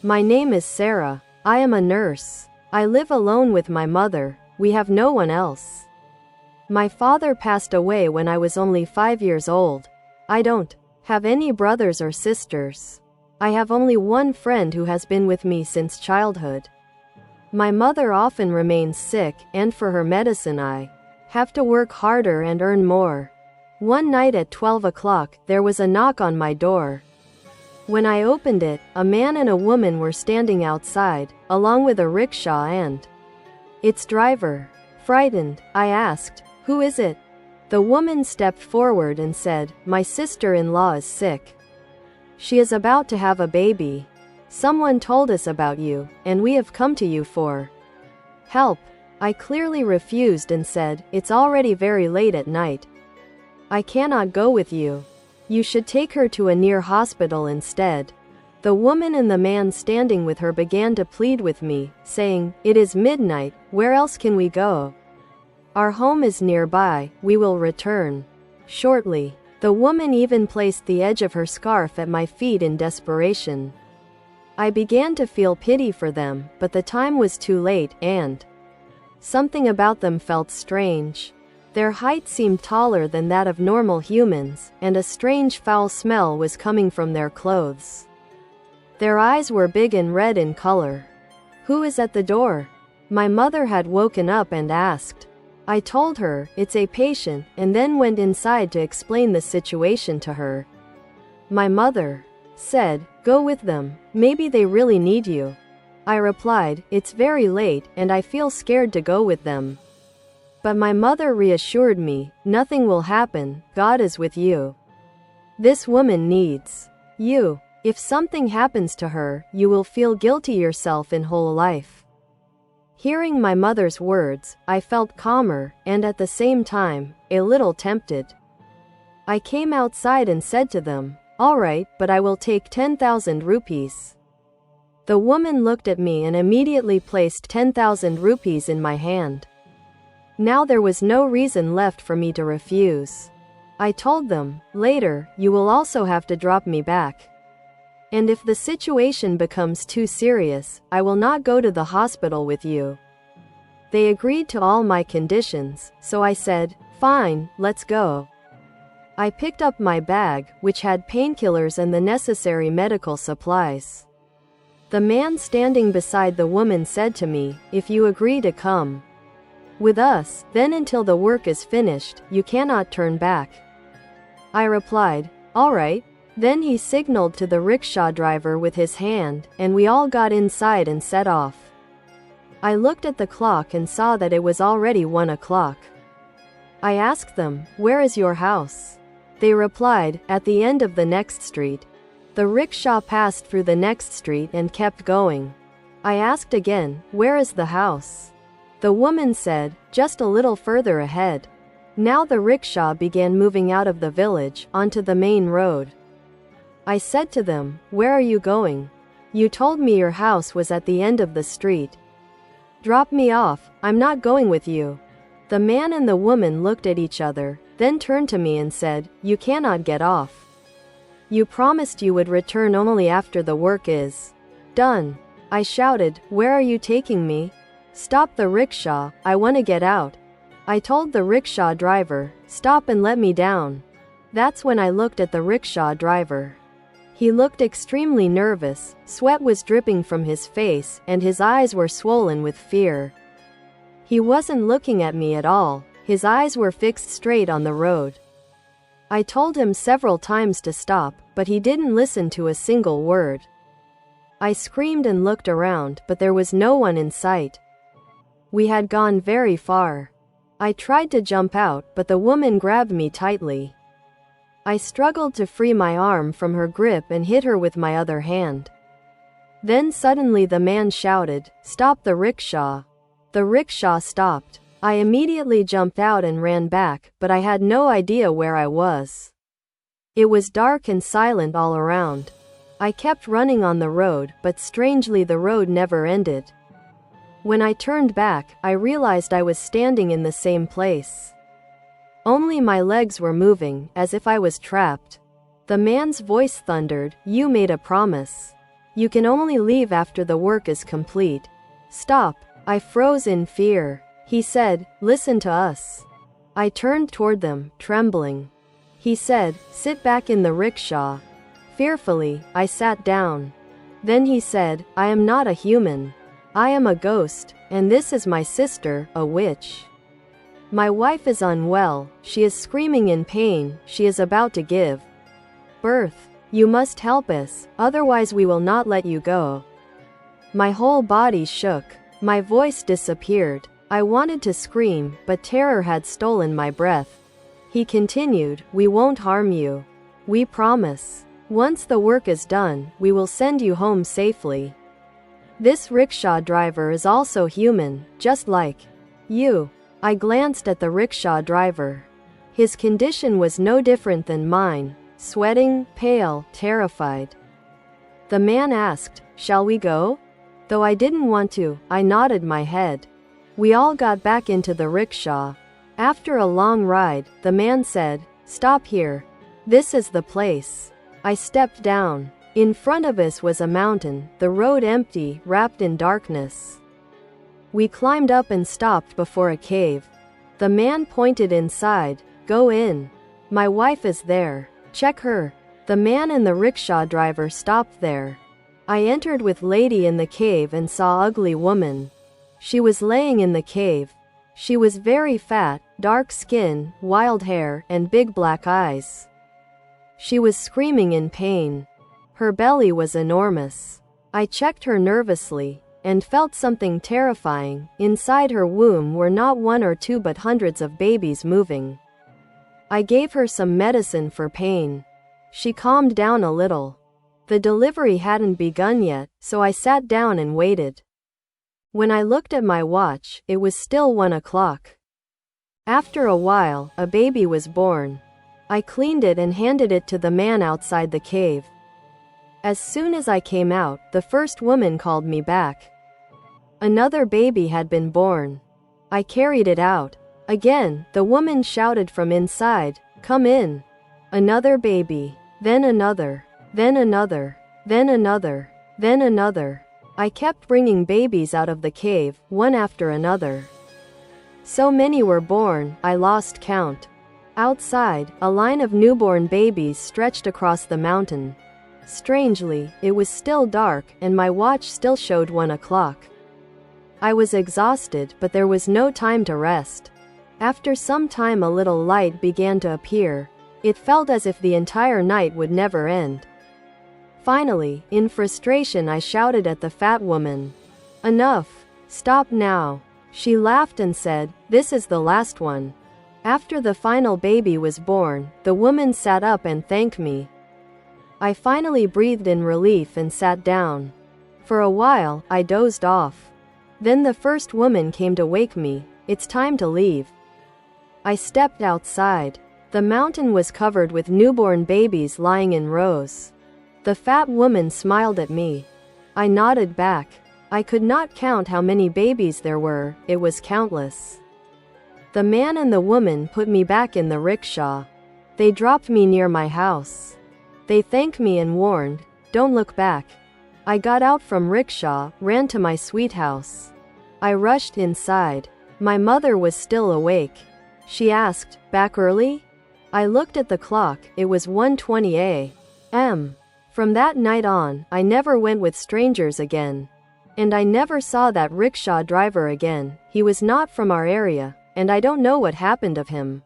My name is Sarah. I am a nurse. I live alone with my mother. We have no one else. My father passed away when I was only 5 years old. I don't have any brothers or sisters. I have only one friend who has been with me since childhood. My mother often remains sick, and for her medicine I have to work harder and earn more. One night at 12 o'clock, there was a knock on my door. When I opened it, a man and a woman were standing outside, along with a rickshaw and its driver. Frightened, I asked, "Who is it?" The woman stepped forward and said, "My sister-in-law is sick. She is about to have a baby. Someone told us about you, and we have come to you for help." I clearly refused and said, "It's already very late at night. I cannot go with you. You should take her to a near hospital instead." The woman and the man standing with her began to plead with me, saying, "It is midnight, where else can we go? Our home is nearby, we will return shortly." The woman even placed the edge of her scarf at my feet in desperation. I began to feel pity for them, but the time was too late, and something about them felt strange. Their height seemed taller than that of normal humans, and a strange foul smell was coming from their clothes. Their eyes were big and red in color. "Who is at the door?" My mother had woken up and asked. I told her, "It's a patient," and then went inside to explain the situation to her. My mother said, "Go with them, maybe they really need you." I replied, "It's very late, and I feel scared to go with them." But my mother reassured me, "Nothing will happen, God is with you. This woman needs you. If something happens to her, you will feel guilty yourself in whole life." Hearing my mother's words, I felt calmer, and at the same time, a little tempted. I came outside and said to them, "All right, but I will take 10,000 rupees." The woman looked at me and immediately placed 10,000 rupees in my hand. Now there was no reason left for me to refuse. I told them, "Later, you will also have to drop me back. And if the situation becomes too serious, I will not go to the hospital with you." They agreed to all my conditions, so I said, "Fine, let's go." I picked up my bag, which had painkillers and the necessary medical supplies. The man standing beside the woman said to me, "If you agree to come with us, then until the work is finished, you cannot turn back." I replied, "All right." Then he signaled to the rickshaw driver with his hand, and we all got inside and set off. I looked at the clock and saw that it was already 1 o'clock. I asked them, "Where is your house?" They replied, "At the end of the next street." The rickshaw passed through the next street and kept going. I asked again, "Where is the house?" The woman said, "Just a little further ahead." Now the rickshaw began moving out of the village, onto the main road. I said to them, "Where are you going? You told me your house was at the end of the street. Drop me off, I'm not going with you." The man and the woman looked at each other, then turned to me and said, "You cannot get off. You promised you would return only after the work is done." I shouted, "Where are you taking me? Stop the rickshaw, I want to get out." I told the rickshaw driver, "Stop and let me down." That's when I looked at the rickshaw driver. He looked extremely nervous, sweat was dripping from his face, and his eyes were swollen with fear. He wasn't looking at me at all, his eyes were fixed straight on the road. I told him several times to stop, but he didn't listen to a single word. I screamed and looked around, but there was no one in sight. We had gone very far. I tried to jump out, but the woman grabbed me tightly. I struggled to free my arm from her grip and hit her with my other hand. Then suddenly the man shouted, "Stop the rickshaw." The rickshaw stopped. I immediately jumped out and ran back, but I had no idea where I was. It was dark and silent all around. I kept running on the road, but strangely the road never ended. When I turned back, I realized I was standing in the same place. Only my legs were moving, as if I was trapped. The man's voice thundered, "You made a promise. You can only leave after the work is complete. Stop. I froze in fear. He said, listen to us. I turned toward them, trembling. He said, sit back in the rickshaw. Fearfully, I sat down. Then he said, I am not a human. I am a ghost, and this is my sister, a witch. My wife is unwell, she is screaming in pain, she is about to give birth. You must help us, otherwise we will not let you go. My whole body shook. My voice disappeared. I wanted to scream, but terror had stolen my breath. He continued, we won't harm you. We promise. Once the work is done, we will send you home safely. This rickshaw driver is also human, just like you. I glanced at the rickshaw driver. His condition was no different than mine, sweating, pale, terrified. The man asked, shall we go? Though I didn't want to, I nodded my head. We all got back into the rickshaw. After a long ride, the man said, stop here. This is the place. I stepped down. In front of us was a mountain, the road empty, wrapped in darkness. We climbed up and stopped before a cave. The man pointed inside. Go in. My wife is there. Check her. The man and the rickshaw driver stopped there. I entered with lady in the cave and saw ugly woman. She was laying in the cave. She was very fat, dark skin, wild hair, and big black eyes. She was screaming in pain. Her belly was enormous. I checked her nervously, and felt something terrifying. Inside her womb were not one or two but hundreds of babies moving. I gave her some medicine for pain. She calmed down a little. The delivery hadn't begun yet, so I sat down and waited. When I looked at my watch, it was still 1 o'clock. After a while, a baby was born. I cleaned it and handed it to the man outside the cave. As soon as I came out, the first woman called me back. Another baby had been born. I carried it out. Again, the woman shouted from inside, come in. Another baby. Then another. Then another. Then another. Then another. I kept bringing babies out of the cave, one after another. So many were born, I lost count. Outside, a line of newborn babies stretched across the mountain. Strangely, it was still dark, and my watch still showed 1 o'clock. I was exhausted, but there was no time to rest. After some time a little light began to appear. It felt as if the entire night would never end. Finally, in frustration I shouted at the fat woman. Enough! Stop now! She laughed and said, this is the last one. After the final baby was born, the woman sat up and thanked me. I finally breathed in relief and sat down. For a while, I dozed off. Then the first woman came to wake me. It's time to leave. I stepped outside. The mountain was covered with newborn babies lying in rows. The fat woman smiled at me. I nodded back. I could not count how many babies there were, it was countless. The man and the woman put me back in the rickshaw. They dropped me near my house. They thanked me and warned, don't look back. I got out from rickshaw, ran to my sweet house. I rushed inside. My mother was still awake. She asked, back early? I looked at the clock, it was 1:20 a.m. From that night on, I never went with strangers again. And I never saw that rickshaw driver again. He was not from our area, and I don't know what happened of him.